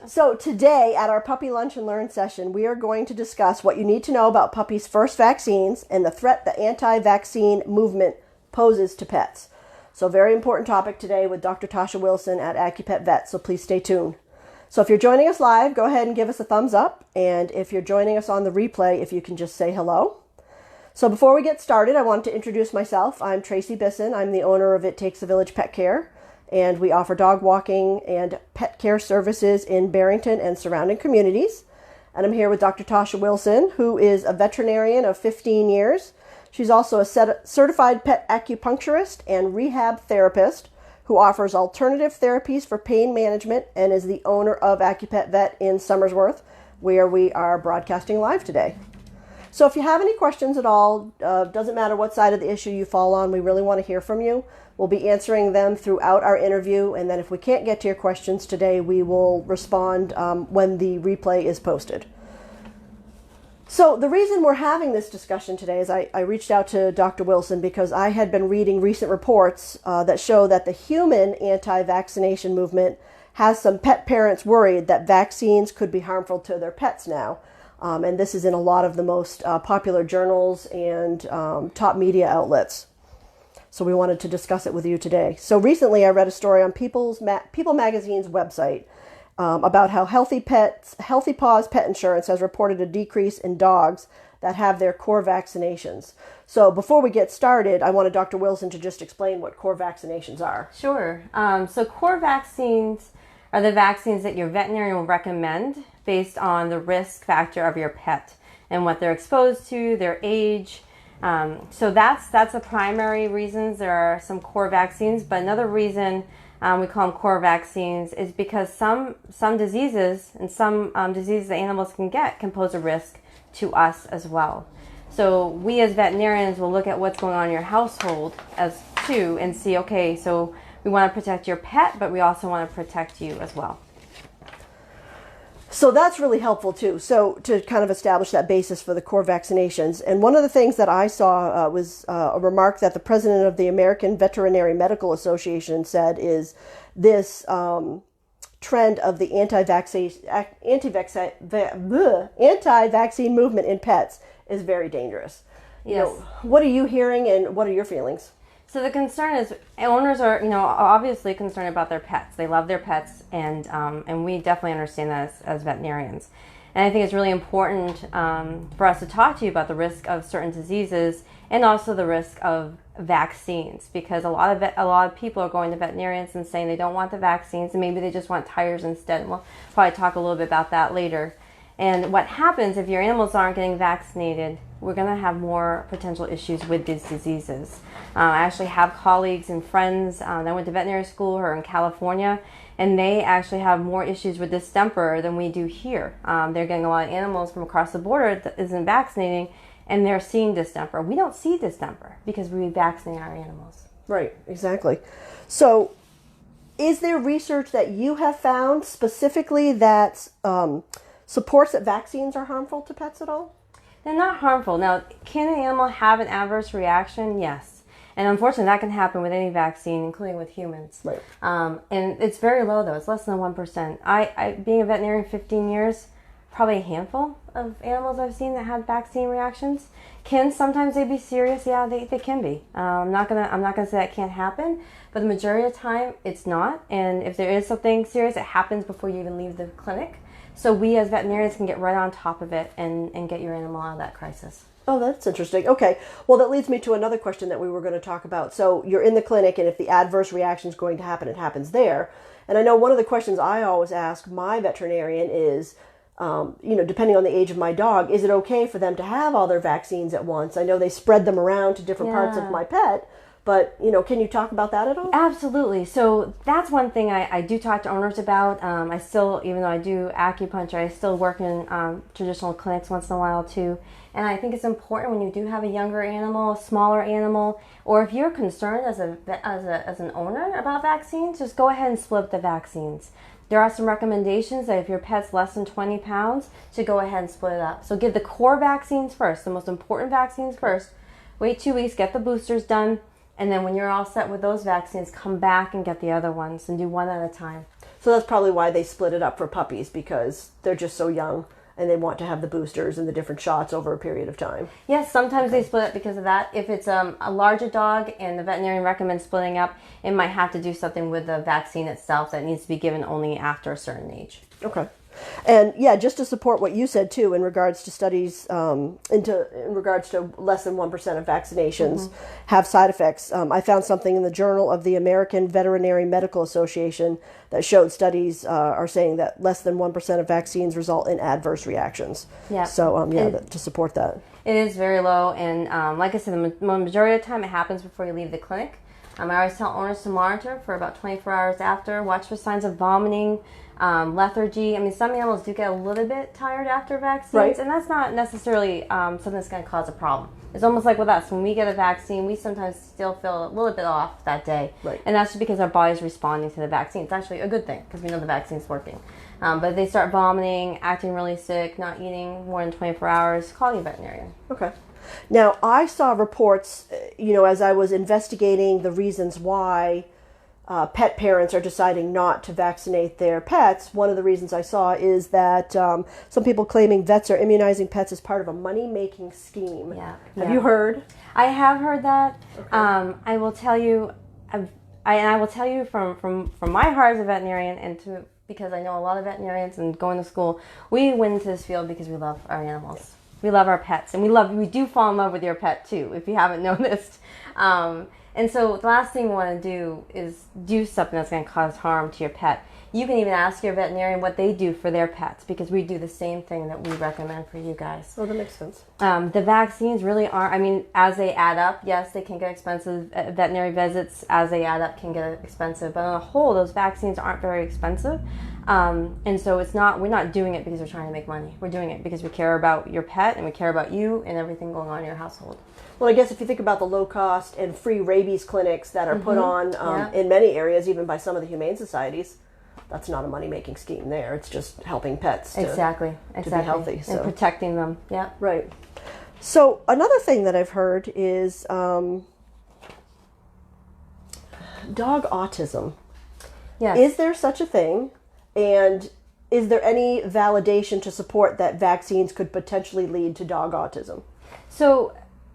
So today at our Puppy Lunch and Learn session, we are going to discuss what you need to know about puppies' first vaccines and the threat the anti-vaccine movement poses to pets. So very important topic today with Dr. Tasha Wilson at Accu Pet Vet, so please stay tuned. So if you're joining us live, go ahead and give us a thumbs up. And if you're joining us on the replay, if you can just say hello. So before we get started, I want to introduce myself. I'm Tracy Bisson. I'm the owner of It Takes a Village Pet Care. And we offer dog walking and pet care services in Barrington and surrounding communities. And I'm here with Dr. Tasha Wilson, who is a veterinarian of 15 years. She's also a certified pet acupuncturist and rehab therapist who offers alternative therapies for pain management and is the owner of Accu Pet Vet in Somersworth, where we are broadcasting live today. So if you have any questions at all, doesn't matter what side of the issue you fall on, we really want to hear from you. We'll be answering them throughout our interview, and then if we can't get to your questions today, we will respond when the replay is posted. So the reason we're having this discussion today is I reached out to Dr. Wilson because I had been reading recent reports that show that the human anti-vaccination movement has some pet parents worried that vaccines could be harmful to their pets now. And this is in a lot of the most popular journals and top media outlets. So we wanted to discuss it with you today. So recently I read a story on People Magazine's website about how Healthy Paws Pet Insurance has reported a decrease in dogs that have their core vaccinations. So before we get started, I wanted Dr. Wilson to just explain what core vaccinations are. Sure. So core vaccines are the vaccines that your veterinarian will recommend based on the risk factor of your pet and what they're exposed to, their age. So that's the primary reasons there are some core vaccines. But another reason we call them core vaccines is because some diseases and some diseases that animals can get can pose a risk to us as well. So we as veterinarians will look at what's going on in your household as too and see, okay, so we want to protect your pet, but we also want to protect you as well. So that's really helpful too. So to kind of establish that basis for the core vaccinations. And one of the things that I saw was a remark that the president of the American Veterinary Medical Association said is this trend of the anti-vaccine movement in pets is very dangerous. Yes. You know, what are you hearing and what are your feelings? So the concern is owners are, obviously concerned about their pets. They love their pets, and we definitely understand that as veterinarians. And I think it's really important for us to talk to you about the risk of certain diseases and also the risk of vaccines, because a lot of people are going to veterinarians and saying they don't want the vaccines and maybe they just want tires instead. And we'll probably talk a little bit about that later. And what happens if your animals aren't getting vaccinated, we're going to have more potential issues with these diseases. I actually have colleagues and friends that went to veterinary school or in California, and they actually have more issues with distemper than we do here. They're getting a lot of animals from across the border that isn't vaccinating, and they're seeing distemper. We don't see distemper because we vaccinate our animals. Right, exactly. So is there research that you have found specifically that supports that vaccines are harmful to pets at all? They're not harmful. Now, can an animal have an adverse reaction? Yes. And unfortunately, that can happen with any vaccine, including with humans. Right. And it's very low, though. It's less than 1%. I being a veterinarian 15 years, probably a handful of animals I've seen that had vaccine reactions. Can sometimes they be serious? Yeah, they can be. I'm not gonna say that can't happen, but the majority of the time, it's not. And if there is something serious, it happens before you even leave the clinic. So we as veterinarians can get right on top of it and get your animal out of that crisis. Oh, that's interesting. Okay. Well, that leads me to another question that we were going to talk about. So you're in the clinic, and if the adverse reaction is going to happen, it happens there. And I know one of the questions I always ask my veterinarian is, depending on the age of my dog, is it okay for them to have all their vaccines at once? I know they spread them around to different parts of my pet, but, can you talk about that at all? Absolutely. So that's one thing I do talk to owners about. I still, even though I do acupuncture, I still work in traditional clinics once in a while too. And I think it's important when you do have a younger animal, a smaller animal, or if you're concerned as an owner about vaccines, just go ahead and split up the vaccines. There are some recommendations that if your pet's less than 20 pounds, to go ahead and split it up. So give the core vaccines first, the most important vaccines first. Wait 2 weeks, get the boosters done. And then when you're all set with those vaccines, come back and get the other ones and do one at a time. So that's probably why they split it up for puppies, because they're just so young and they want to have the boosters and the different shots over a period of time. Yes, sometimes they split it because of that. If it's a larger dog and the veterinarian recommends splitting up, it might have to do something with the vaccine itself that needs to be given only after a certain age. Okay. And yeah, just to support what you said too, in regards to studies, in regards to less than 1% of vaccinations have side effects. I found something in the Journal of the American Veterinary Medical Association that showed studies are saying that less than 1% of vaccines result in adverse reactions. Yeah. So to support that. It is very low, and like I said, the majority of the time it happens before you leave the clinic. I always tell owners to monitor for about 24 hours after, watch for signs of vomiting, lethargy. I mean, some animals do get a little bit tired after vaccines, right, and that's not necessarily something that's going to cause a problem. It's almost like with us. When we get a vaccine, we sometimes still feel a little bit off that day, right, and that's just because our body's responding to the vaccine. It's actually a good thing because we know the vaccine's working. But if they start vomiting, acting really sick, not eating more than 24 hours, call your veterinarian. Okay. Now, I saw reports, as I was investigating the reasons why pet parents are deciding not to vaccinate their pets. One of the reasons I saw is that some people claiming vets are immunizing pets as part of a money-making scheme. Yeah. Have you heard? I have heard that. Okay. I will tell you, I will tell you from my heart as a veterinarian, and because I know a lot of veterinarians and going to school, we went into this field because we love our animals. We love our pets, and we do fall in love with your pet too, if you haven't noticed. And so the last thing we want to do is do something that's going to cause harm to your pet. You can even ask your veterinarian what they do for their pets, because we do the same thing that we recommend for you guys. Oh, that makes sense. The vaccines really aren't, as they add up, yes, they can get expensive. Veterinary visits, as they add up, can get expensive. But on the whole, those vaccines aren't very expensive. And so we're not doing it because we're trying to make money. We're doing it because we care about your pet and we care about you and everything going on in your household. Well, I guess if you think about the low-cost and free rabies clinics that are put on in many areas, even by some of the humane societies, that's not a money-making scheme there. It's just helping pets to be healthy. And protecting them, yeah. Right. So another thing that I've heard is dog autism. Yes. Is there such a thing? And is there any validation to support that vaccines could potentially lead to dog autism? So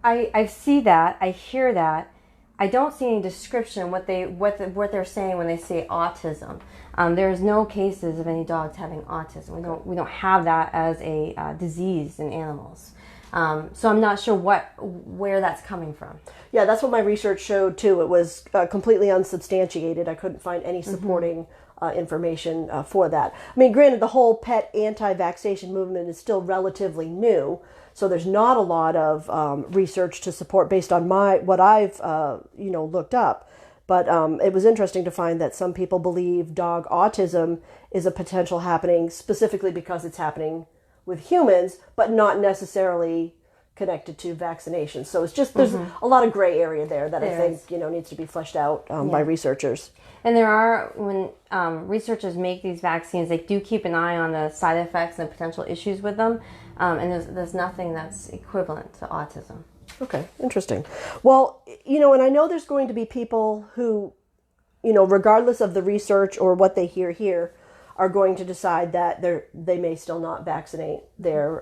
I see that, I hear that. I don't see any description what they're saying when they say autism. There's no cases of any dogs having autism. We don't have that as a disease in animals. So I'm not sure where that's coming from. Yeah, that's what my research showed too. It was completely unsubstantiated. I couldn't find any supporting information for that. I mean, granted, the whole pet anti-vaccination movement is still relatively new, so there's not a lot of research to support based on what I've looked up. But it was interesting to find that some people believe dog autism is a potential happening specifically because it's happening with humans, but not necessarily connected to vaccinations. So it's just there's a lot of gray area there that I think needs to be fleshed out by researchers. And there are, when researchers make these vaccines, they do keep an eye on the side effects and potential issues with them. And there's nothing that's equivalent to autism. Okay, interesting. Well, and I know there's going to be people who, regardless of the research or what they hear here, are going to decide that they may still not vaccinate their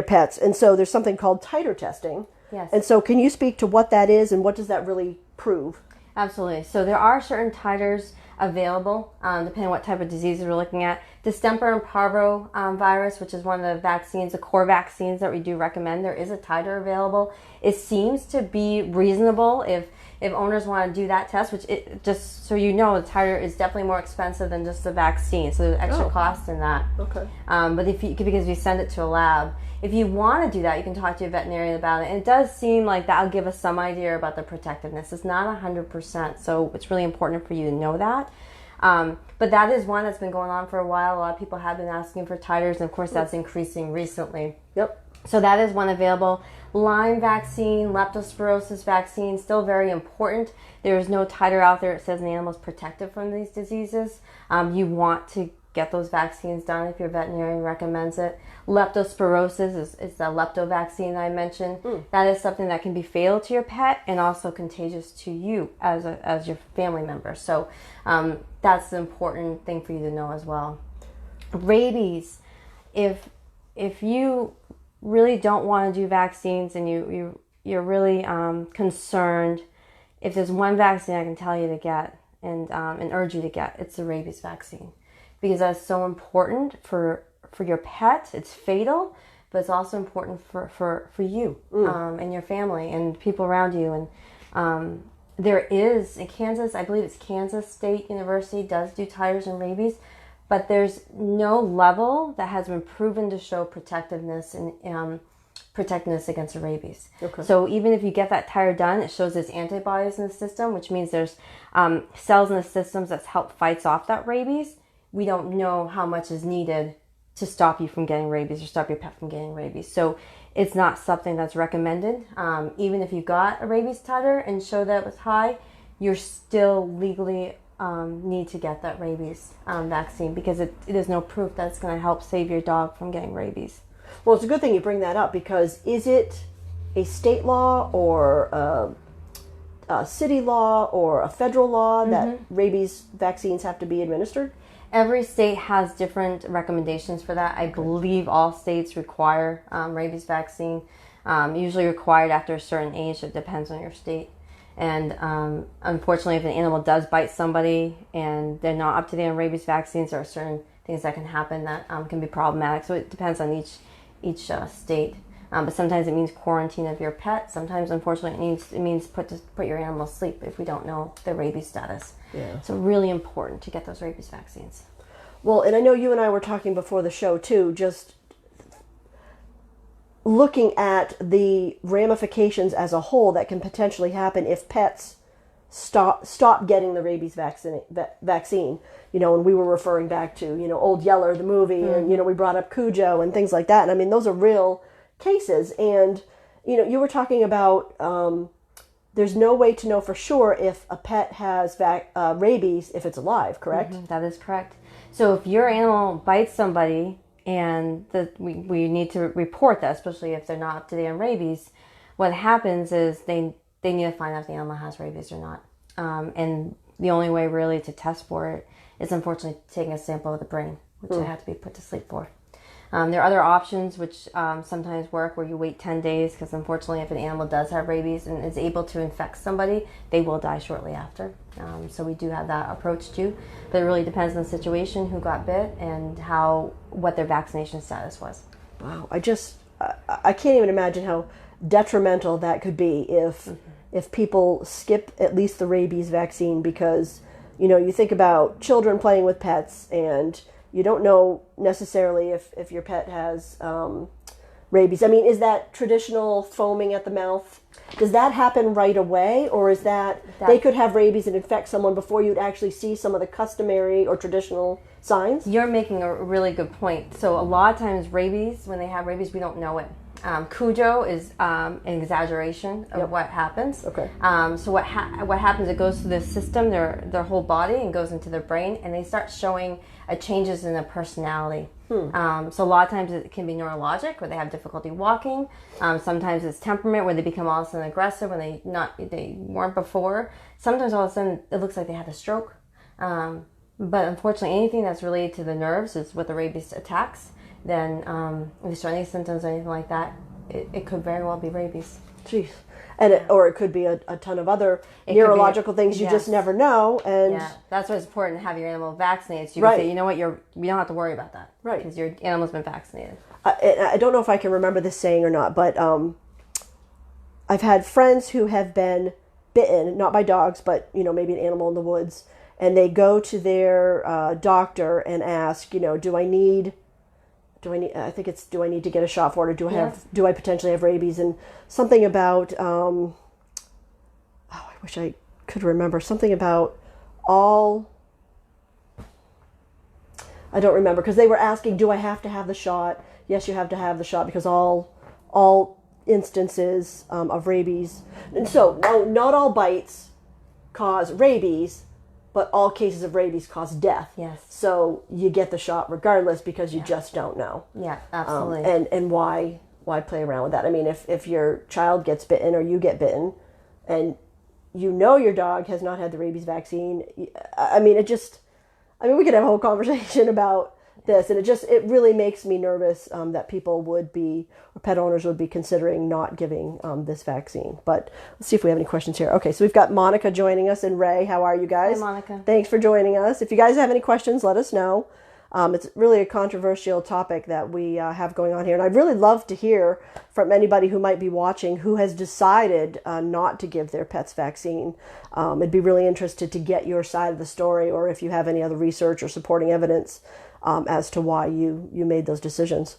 pets. And so there's something called titer testing. Yes. And so can you speak to what that is and what does that really prove? Absolutely. So there are certain titers available, depending on what type of diseases we're looking at. Distemper and parvovirus, which is one of the vaccines, the core vaccines that we do recommend, there is a titer available. It seems to be reasonable if owners want to do that test, which just so you know, the titer is definitely more expensive than just the vaccine, so there's extra cost in that. Okay. But because we send it to a lab, if you want to do that, you can talk to your veterinarian about it. And it does seem like that'll give us some idea about the protectiveness. It's not 100%, so it's really important for you to know that. But that is one that's been going on for a while. A lot of people have been asking for titers, and of course that's increasing recently. Yep. So that is one available. Lyme vaccine, leptospirosis vaccine, still very important. There is no titer out there that says an animal is protected from these diseases. You want to get those vaccines done if your veterinarian recommends it. Leptospirosis is the lepto vaccine I mentioned. That is something that can be fatal to your pet and also contagious to you as your family member. So that's the important thing for you to know as well. Rabies, if you really don't want to do vaccines and you're really concerned, if there's one vaccine I can tell you to get and urge you to get, it's the rabies vaccine, because that's so important for your pet. It's fatal, but it's also important for you and your family and people around you. And there is in Kansas, I believe it's Kansas State University does do titers and rabies, but there's no level that has been proven to show protectiveness and protectiveness against the rabies. Okay. So even if you get that titer done, it shows there's antibodies in the system, which means there's cells in the systems that help fights off that rabies. We don't know how much is needed to stop you from getting rabies or stop your pet from getting rabies. So it's not something that's recommended. Even if you got a rabies titer and show that it was high, you're still legally need to get that rabies vaccine, because it is no proof that it's going to help save your dog from getting rabies. Well, it's a good thing you bring that up, because is it a state law or a city law or a federal law that rabies vaccines have to be administered? Every state has different recommendations for that. I believe all states require rabies vaccine, usually required after a certain age. It depends on your state. And unfortunately, if an animal does bite somebody and they're not up to date on rabies vaccines, there are certain things that can happen that can be problematic. So it depends on each state. But sometimes it means quarantine of your pet. Sometimes, unfortunately, it means put your animal to sleep if we don't know their rabies status. Yeah. So really important to get those rabies vaccines. Well, and I know you and I were talking before the show too, just looking at the ramifications as a whole that can potentially happen if pets stop getting the rabies vaccine. You know, and we were referring back to, you know, Old Yeller, the movie, and, you know, we brought up Cujo and things like that. And I mean, those are real cases. And, you know, you were talking about there's no way to know for sure if a pet has rabies if it's alive, correct? Mm-hmm, that is correct. So if your animal bites somebody and we need to report that, especially if they're not up to date on rabies, what happens is they need to find out if the animal has rabies or not. And the only way really to test for it is unfortunately taking a sample of the brain, which they have to be put to sleep for. There are other options which sometimes work, where you wait 10 days, because unfortunately if an animal does have rabies and is able to infect somebody, they will die shortly after. So we do have that approach too. But it really depends on the situation, who got bit, and what their vaccination status was. Wow, I can't even imagine how detrimental that could be if people skip at least the rabies vaccine, because, you know, you think about children playing with pets and you don't know necessarily if your pet has rabies. I mean, is that traditional foaming at the mouth? Does that happen right away, or is that they could have rabies and infect someone before you'd actually see some of the customary or traditional signs? You're making a really good point. So a lot of times rabies, when they have rabies, we don't know it. Cujo is an exaggeration of what happens. Okay. So what happens? It goes through the system, their whole body, and goes into their brain, and they start showing changes in their personality. So a lot of times it can be neurologic, where they have difficulty walking. Sometimes it's temperament, where they become all of a sudden aggressive when they weren't before. Sometimes all of a sudden it looks like they had a stroke. But unfortunately, anything that's related to the nerves is what the rabies attacks. Then if there's any symptoms or anything like that, it could very well be rabies. Jeez. And or it could be a ton of other neurological things you just never know. And that's why it's important to have your animal vaccinated. So you can say, you know what, you don't have to worry about that. Right. Because your animal's been vaccinated. I don't know if I can remember this saying or not, but I've had friends who have been bitten, not by dogs, but, you know, maybe an animal in the woods, and they go to their doctor and ask, you know, do I need to get a shot for it, or do I potentially have rabies? And something about I wish I could remember something about I don't remember, because they were asking, do I have to have the shot? Yes, you have to have the shot, because all instances of rabies, and so not all bites cause rabies, but all cases of rabies cause death. Yes. So you get the shot regardless, because you just don't know. Yeah, absolutely. And why play around with that? I mean, if your child gets bitten or you get bitten, and you know your dog has not had the rabies vaccine, I mean, it just I mean, we could have a whole conversation about this, and it really makes me nervous that people would be, or pet owners would be considering not giving this vaccine. But let's see if we have any questions here. Okay, so we've got Monica joining us, and Ray. How are you guys? Hi, Monica. Thanks for joining us. If you guys have any questions, let us know. It's really a controversial topic that we have going on here, and I'd really love to hear from anybody who might be watching who has decided not to give their pets vaccine. I'd be really interested to get your side of the story, or if you have any other research or supporting evidence as to why you made those decisions.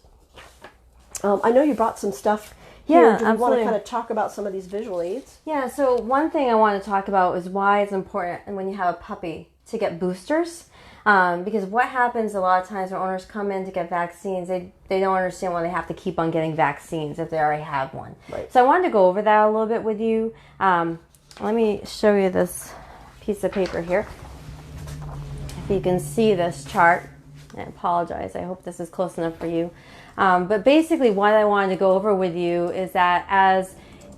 I know you brought some stuff here. Do you want to kind of talk about some of these visual aids? Yeah, so one thing I want to talk about is why it's important when you have a puppy to get boosters. Because what happens a lot of times when owners come in to get vaccines, they don't understand why they have to keep on getting vaccines if they already have one. Right. So I wanted to go over that a little bit with you. Let me show you this piece of paper here. If you can see this chart, I apologize, I hope this is close enough for you. But basically what I wanted to go over with you is that as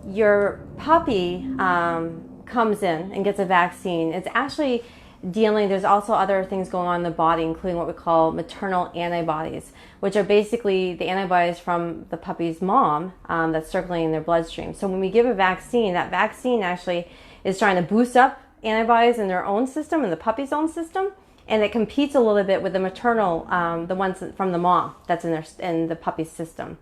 your puppy comes in and gets a vaccine, it's actually there's also other things going on in the body, including what we call maternal antibodies, which are basically the antibodies from the puppy's mom that's circulating in their bloodstream. So when we give a vaccine, that vaccine actually is trying to boost up antibodies in their own system, in the puppy's own system, and it competes a little bit with the maternal, the ones from the mom that's in the puppy's system.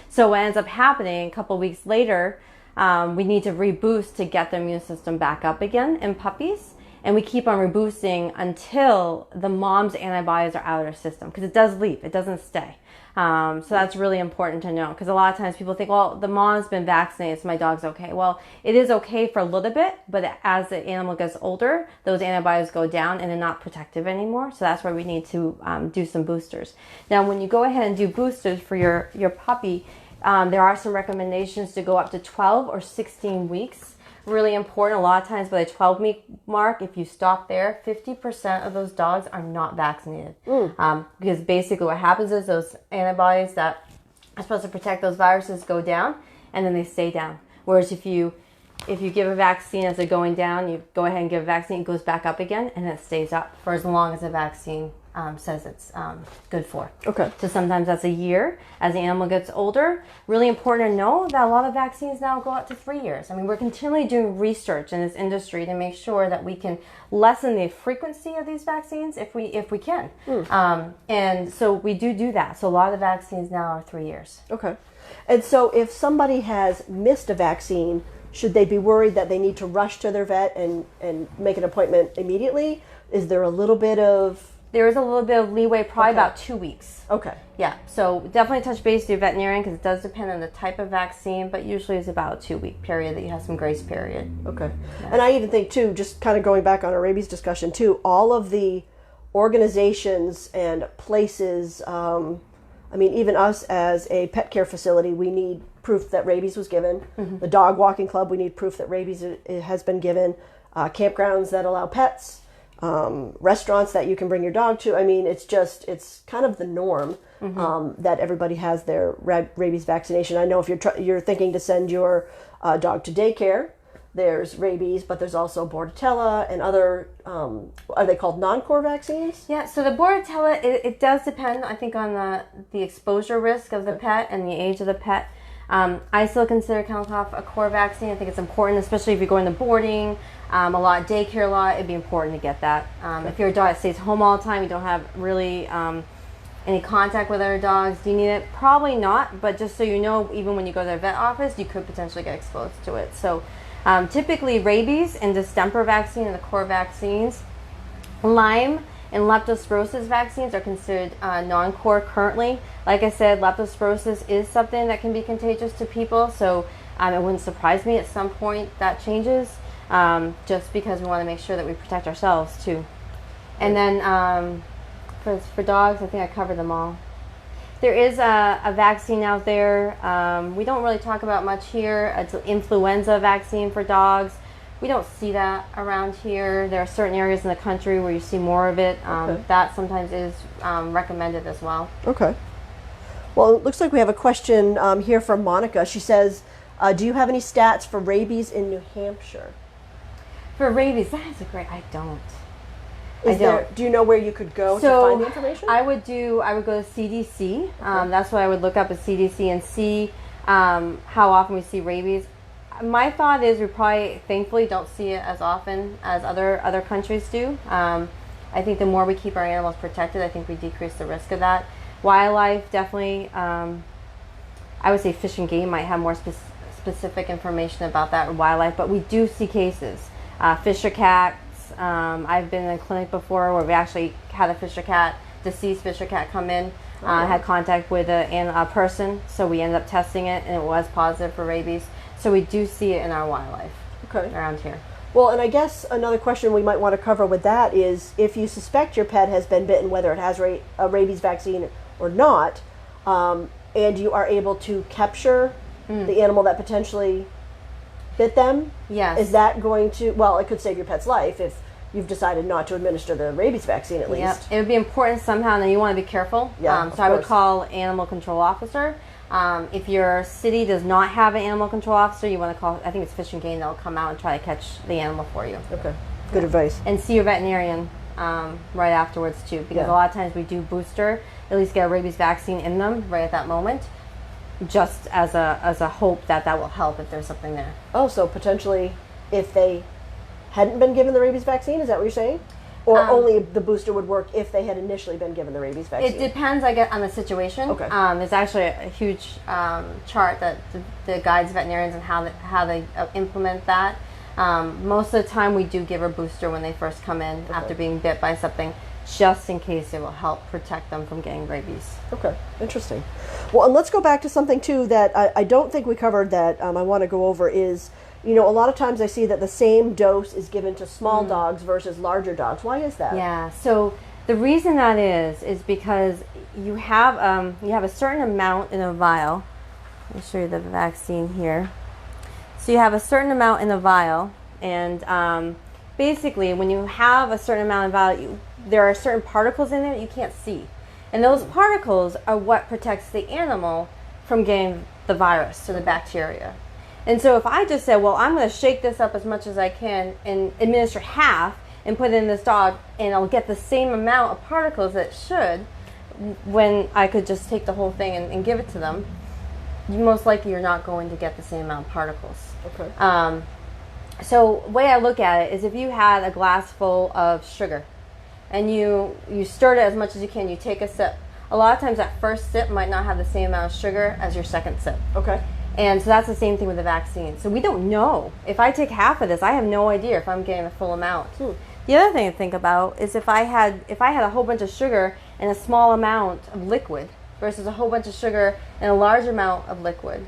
So what ends up happening a couple weeks later, we need to reboost to get the immune system back up again in puppies. And we keep on reboosting until the mom's antibodies are out of their system, because it does leave, it doesn't stay. So that's really important to know, because a lot of times people think, well, the mom's been vaccinated, so my dog's okay. Well, it is okay for a little bit, but as the animal gets older, those antibodies go down and they're not protective anymore. So that's why we need to do some boosters. Now, when you go ahead and do boosters for your puppy, there are some recommendations to go up to 12 or 16 weeks. Really important. A lot of times by the 12-week mark, if you stop there, 50% of those dogs are not vaccinated. Because basically what happens is those antibodies that are supposed to protect those viruses go down, and then they stay down. Whereas if you give a vaccine as they're going down, you go ahead and give a vaccine, it goes back up again, and it stays up for as long as the vaccine says it's good for. Okay. So sometimes that's a year. As the animal gets older, really important to know that a lot of vaccines now go out to 3 years. I mean, we're continually doing research in this industry to make sure that we can lessen the frequency of these vaccines if we can. And so we do that. So a lot of the vaccines now are 3 years. Okay. And so if somebody has missed a vaccine, should they be worried that they need to rush to their vet and make an appointment immediately? Is there a little bit of... There is a little bit of leeway, probably about 2 weeks. Okay. Yeah, so definitely touch base with your veterinarian, because it does depend on the type of vaccine, but usually it's about a 2-week period that you have some grace period. Okay. Yeah. And I even think, too, just kind of going back on our rabies discussion, too, all of the organizations and places, I mean, even us as a pet care facility, we need proof that rabies was given. The dog walking club, we need proof that rabies has been given. Campgrounds that allow pets. Restaurants that you can bring your dog to. I mean, it's kind of the norm that everybody has their rabies vaccination. I know if you're thinking to send your dog to daycare, there's rabies, but there's also Bordetella and other, are they called noncore vaccines? Yeah, so the Bordetella, it does depend, I think, on the exposure risk of the pet and the age of the pet. I still consider Cough a core vaccine. I think it's important, especially if you're going to boarding, a lot, daycare a lot, it'd be important to get that. If you're a dog that stays home all the time, you don't have really any contact with other dogs, do you need it? Probably not, but just so you know, even when you go to their vet office, you could potentially get exposed to it. So typically rabies and distemper vaccine are the core vaccines. Lyme and leptospirosis vaccines are considered non-core currently. Like I said, leptospirosis is something that can be contagious to people, so it wouldn't surprise me at some point that changes, just because we want to make sure that we protect ourselves too. And then for dogs, I think I covered them all. There is a vaccine out there. We don't really talk about much here. It's an influenza vaccine for dogs. We don't see that around here. There are certain areas in the country where you see more of it. That sometimes is recommended as well. Okay. Well, it looks like we have a question here from Monica. She says, do you have any stats for rabies in New Hampshire? For rabies, that is a great, I don't. Do you know where you could go to find the information? I would go to CDC. That's what I would look up at CDC and see how often we see rabies. My thought is we probably, thankfully, don't see it as often as other countries do. I think the more we keep our animals protected, I think we decrease the risk of that. Wildlife, definitely, I would say Fish and Game might have more specific information about that wildlife, but we do see cases. Fisher cats, I've been in a clinic before where we actually had a fisher cat, deceased fisher cat come in, had contact with a person, so we ended up testing it and it was positive for rabies. So we do see it in our wildlife around here. Well, and I guess another question we might want to cover with that is if you suspect your pet has been bitten, whether it has a rabies vaccine or not, and you are able to capture the animal that potentially bit them, is that going to, well, it could save your pet's life if you've decided not to administer the rabies vaccine at least. It would be important somehow, and you want to be careful. So I would call animal control officer. If your city does not have an animal control officer, you want to call, I think it's Fish and Game, they'll come out and try to catch the animal for you. Okay, good advice. And see your veterinarian right afterwards too, because a lot of times we do booster, at least get a rabies vaccine in them right at that moment, just as a hope that will help if there's something there. Oh, so potentially if they hadn't been given the rabies vaccine, is that what you're saying? Or only the booster would work if they had initially been given the rabies vaccine? It depends, I guess, on the situation. Okay. There's actually a huge chart that guides veterinarians on how they implement that. Most of the time we do give a booster when they first come in after being bit by something, just in case it will help protect them from getting rabies. Okay, interesting. Well, and let's go back to something too that I don't think we covered that I want to go over is, you know, a lot of times I see that the same dose is given to small dogs versus larger dogs. Why is that? Yeah, so the reason that is because you have a certain amount in a vial. Let me show you the vaccine here. So you have a certain amount in a vial, and basically when you have a certain amount of vial, there are certain particles in there that you can't see. And those particles are what protects the animal from getting the virus or the bacteria. And so if I just said, well, I'm going to shake this up as much as I can and administer half and put it in this dog, and I'll get the same amount of particles that it should, when I could just take the whole thing and give it to them, most likely you're not going to get the same amount of particles. Okay. So the way I look at it is if you had a glass full of sugar and you stirred it as much as you can, you take a sip. A lot of times that first sip might not have the same amount of sugar as your second sip. Okay. And so that's the same thing with the vaccine. So we don't know. If I take half of this, I have no idea if I'm getting the full amount. The other thing to think about is if I had a whole bunch of sugar and a small amount of liquid versus a whole bunch of sugar and a large amount of liquid,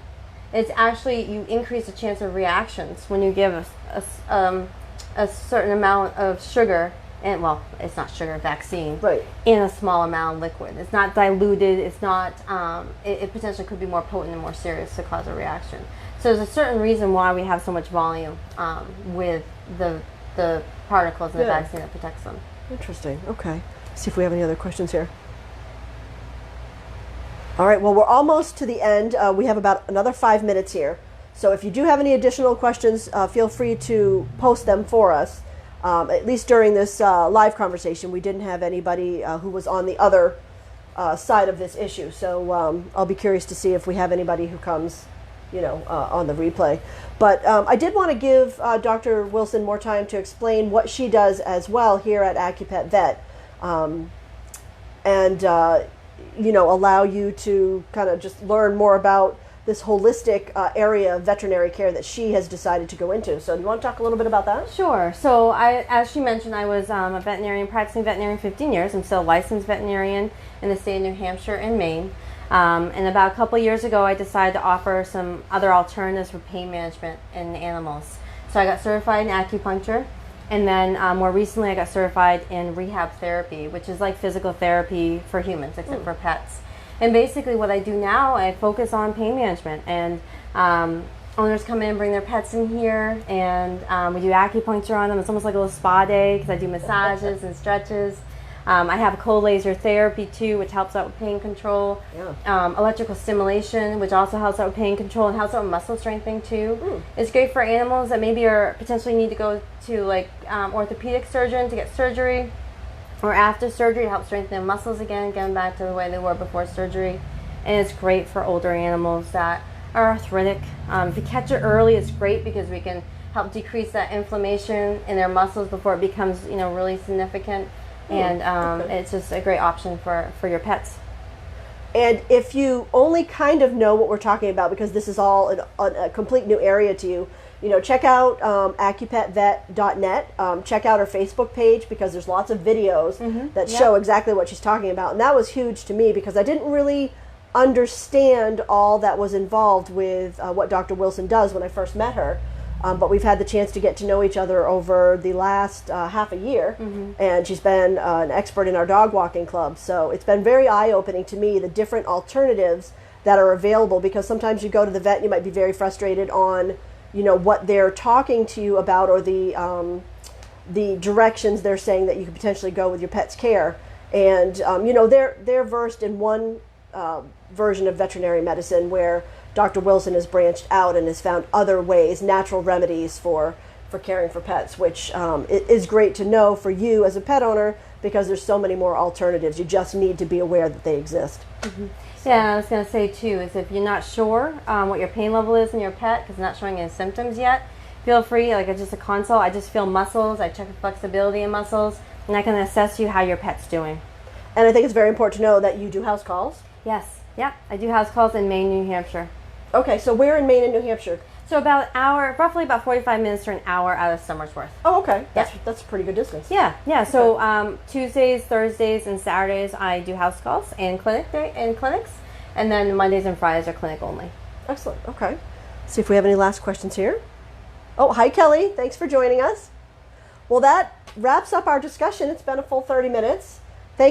it's actually, you increase the chance of reactions when you give a certain amount of sugar, and well, it's not sugar, vaccine, in a small amount of liquid. It's not diluted, it's not, it potentially could be more potent and more serious to cause a reaction. So there's a certain reason why we have so much volume with the particles in the vaccine that protects them. Interesting, okay. Let's see if we have any other questions here. All right, well, we're almost to the end. We have about another 5 minutes here. So if you do have any additional questions, feel free to post them for us. At least during this live conversation, we didn't have anybody who was on the other side of this issue. So I'll be curious to see if we have anybody who comes, you know, on the replay. But I did want to give Dr. Wilson more time to explain what she does as well here at Accu Pet Vet, and you know, allow you to kind of just learn more about this holistic area of veterinary care that she has decided to go into. So do you want to talk a little bit about that? Sure. So as she mentioned, I was a veterinarian, practicing veterinarian 15 years. I'm still a licensed veterinarian in the state of New Hampshire and Maine. And about a couple years ago, I decided to offer some other alternatives for pain management in animals. So I got certified in acupuncture. And then more recently, I got certified in rehab therapy, which is like physical therapy for humans, except for pets. And basically what I do now, I focus on pain management. And owners come in and bring their pets in here, and we do acupuncture on them. It's almost like a little spa day because I do massages and stretches. I have cold laser therapy too, which helps out with pain control. Electrical stimulation, which also helps out with pain control and helps out with muscle strengthening too. It's great for animals that maybe are potentially need to go to like orthopedic surgeon to get surgery. or after surgery to help strengthen their muscles again, get them back to the way they were before surgery. And it's great for older animals that are arthritic. If you catch it early, it's great because we can help decrease that inflammation in their muscles before it becomes, really significant. And it's just a great option for your pets. And if you only kind of know what we're talking about, because this is all a complete new area to you, check out acupetvet.net. Check out our Facebook page because there's lots of videos that show exactly what she's talking about. And that was huge to me because I didn't really understand all that was involved with what Dr. Wilson does when I first met her. But we've had the chance to get to know each other over the last half a year, and she's been an expert in our dog walking club. So it's been very eye-opening to me, the different alternatives that are available, because sometimes you go to the vet and you might be very frustrated on, what they're talking to you about, or the directions they're saying that you could potentially go with your pet's care. And, they're versed in one version of veterinary medicine where Dr. Wilson has branched out and has found other ways, natural remedies for caring for pets, which is great to know for you as a pet owner because there's so many more alternatives. You just need to be aware that they exist. Yeah, and I was going to say too, is if you're not sure what your pain level is in your pet because it's not showing any symptoms yet, feel free, it's just a consult. I just feel muscles, I check the flexibility in muscles, and I can assess you how your pet's doing. And I think it's very important to know that you do house calls. Yes, I do house calls in Maine, New Hampshire. Okay, so where in Maine and New Hampshire? So roughly about 45 minutes to an hour out of Somersworth. Oh, okay. That's a pretty good distance. Yeah. So Tuesdays, Thursdays, and Saturdays I do house calls and clinics, and then Mondays and Fridays are clinic only. Excellent. Okay. See if we have any last questions here. Oh, hi Kelly. Thanks for joining us. Well, that wraps up our discussion. It's been a full 30 minutes.